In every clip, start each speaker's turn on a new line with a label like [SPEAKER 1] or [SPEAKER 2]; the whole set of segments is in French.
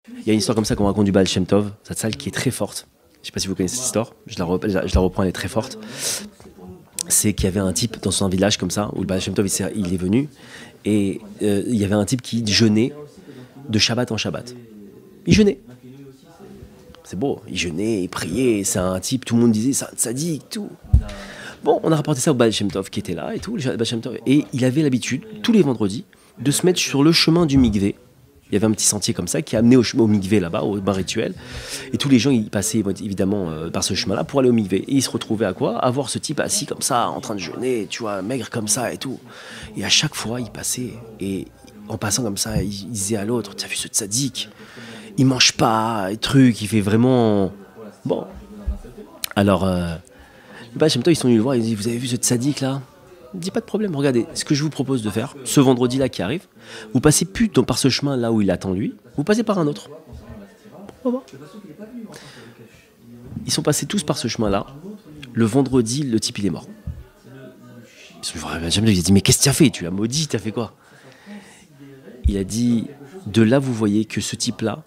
[SPEAKER 1] Il y a une histoire comme ça qu'on raconte du Baal Shem Tov, cette salle qui est très forte. Je ne sais pas si vous connaissez cette histoire, je la reprends, elle est très forte. C'est qu'il y avait un type dans son village comme ça, où le Baal Shem Tov il est venu, et il y avait un type qui jeûnait de Shabbat en Shabbat. Il jeûnait. C'est beau, il jeûnait, il priait, c'est un type, tout le monde disait, c'est un tzaddik, tout. Bon, on a rapporté ça au Baal Shem Tov qui était là et tout, le Baal Shem Tov, et il avait l'habitude, tous les vendredis, de se mettre sur le chemin du mikvé. Il y avait un petit sentier comme ça qui amenait au mikvé là-bas, au bain rituel. Et tous les gens, ils passaient évidemment par ce chemin-là pour aller au mikvé. Et ils se retrouvaient à quoi? À voir ce type assis comme ça, en train de jeûner, tu vois, maigre comme ça et tout. Et à chaque fois, il passait. Et en passant comme ça, il disait à l'autre, t'as vu ce tzaddik? Il mange pas, et truc, il fait vraiment... Bon. Alors, bah, Shem Tov, ils sont venus le voir, ils disent, vous avez vu ce tzaddik là? Il dit, pas de problème, regardez, ce que je vous propose de faire, ce vendredi-là qui arrive, vous passez plus par ce chemin là où il attend lui, vous passez par un autre. Ils sont passés tous par ce chemin-là. Le vendredi, le type il est mort. Il a dit, mais qu'est-ce que tu as fait? Tu l'as maudit, tu as fait quoi? Il a dit, de là vous voyez que ce type-là,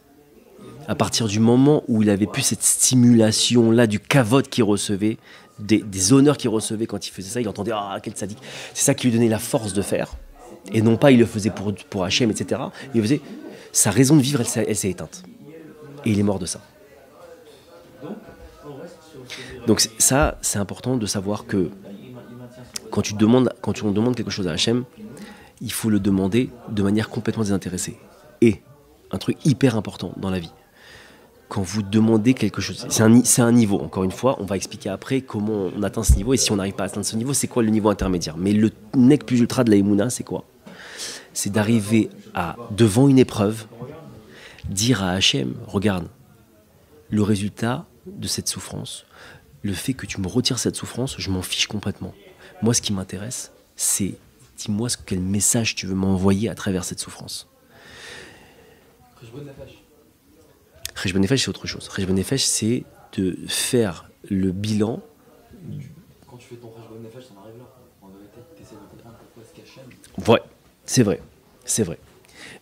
[SPEAKER 1] à partir du moment où il avait plus cette stimulation-là du kavod qu'il recevait, des honneurs qu'il recevait quand il faisait ça, il entendait « Ah, quel sadique !» C'est ça qui lui donnait la force de faire. Et non pas il le faisait pour Hachem, etc. Il faisait... Sa raison de vivre, elle s'est éteinte. Et il est mort de ça. Donc ça, c'est important de savoir que quand on demande quelque chose à Hachem, il faut le demander de manière complètement désintéressée. Et un truc hyper important dans la vie, quand vous demandez quelque chose, c'est un niveau, encore une fois, on va expliquer après comment on atteint ce niveau, et si on n'arrive pas à atteindre ce niveau, c'est quoi le niveau intermédiaire. Mais le nec plus ultra de la Emouna, c'est quoi? C'est d'arriver à, devant une épreuve, dire à Hachem, regarde, le résultat de cette souffrance, le fait que tu me retires cette souffrance, je m'en fiche complètement. Moi, ce qui m'intéresse, c'est, dis-moi quel message tu veux m'envoyer à travers cette souffrance. Cheshbon Nefesh, c'est autre chose. Cheshbon Nefesh, c'est de faire le bilan.
[SPEAKER 2] Quand tu fais ton Cheshbon Nefesh, ça m'arrive là. En vérité, tu essaies de comprendre pourquoi est-ce qu'Hachem...
[SPEAKER 1] Ouais, c'est vrai.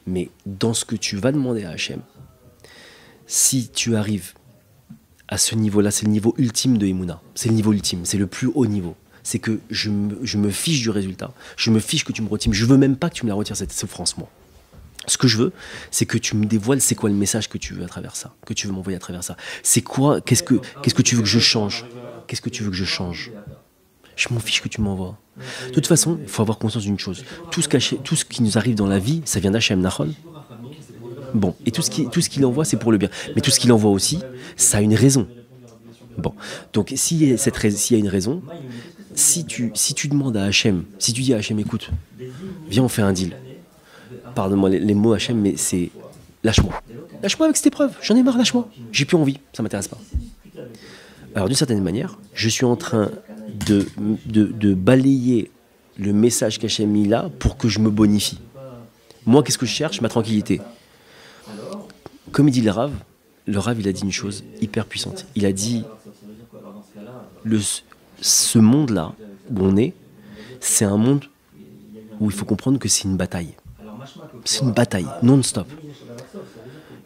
[SPEAKER 1] Mais dans ce que tu vas demander à Hachem, si tu arrives à ce niveau-là, c'est le niveau ultime de Emouna. C'est le niveau ultime, c'est le plus haut niveau. C'est que je me fiche du résultat. Je me fiche que tu me retires. Je veux même pas que tu me la retires, cette souffrance, moi. Ce que je veux, c'est que tu me dévoiles c'est quoi le message que tu veux à travers ça, que tu veux m'envoyer à travers ça. C'est quoi, qu'est-ce que tu veux que je change? Qu'est-ce que tu veux que je change? Je m'en fiche que tu m'envoies. De toute façon, il faut avoir conscience d'une chose. Tout ce qui nous arrive dans la vie, ça vient d'Hachem, Nachon. Bon, et tout ce qu'il envoie, c'est pour le bien. Mais tout ce qu'il envoie aussi, ça a une raison. Bon, donc s'il y a une raison, si tu demandes à Hachem, si tu dis à Hachem, écoute, viens on fait un deal. Pardonne-moi les mots Hachem, mais c'est lâche-moi. Lâche-moi avec cette épreuve, j'en ai marre, lâche-moi. J'ai plus envie, ça m'intéresse pas. Alors d'une certaine manière, je suis en train de balayer le message qu'Hachem mis là pour que je me bonifie. Moi, qu'est-ce que je cherche? Ma tranquillité. Comme il dit le Rav il a dit une chose hyper puissante. Il a dit, ce monde-là où on est, c'est un monde où il faut comprendre que c'est une bataille. C'est une bataille, non-stop.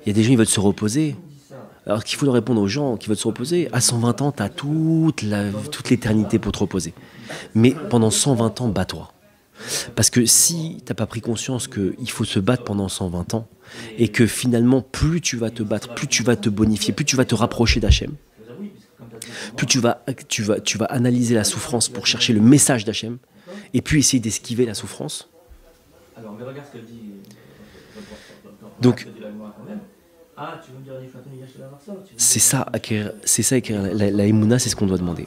[SPEAKER 1] Il y a des gens qui veulent se reposer. Alors qu'il faut leur répondre aux gens qui veulent se reposer. À 120 ans, tu as toute l'éternité pour te reposer. Mais pendant 120 ans, bats-toi. Parce que si tu n'as pas pris conscience qu'il faut se battre pendant 120 ans, et que finalement, plus tu vas te battre, plus tu vas te bonifier, plus tu vas te rapprocher d'Hachem, plus tu vas analyser la souffrance pour chercher le message d'Hachem, et puis essayer d'esquiver la souffrance. Donc, c'est ça, acquérir la Emouna, c'est ce qu'on doit demander.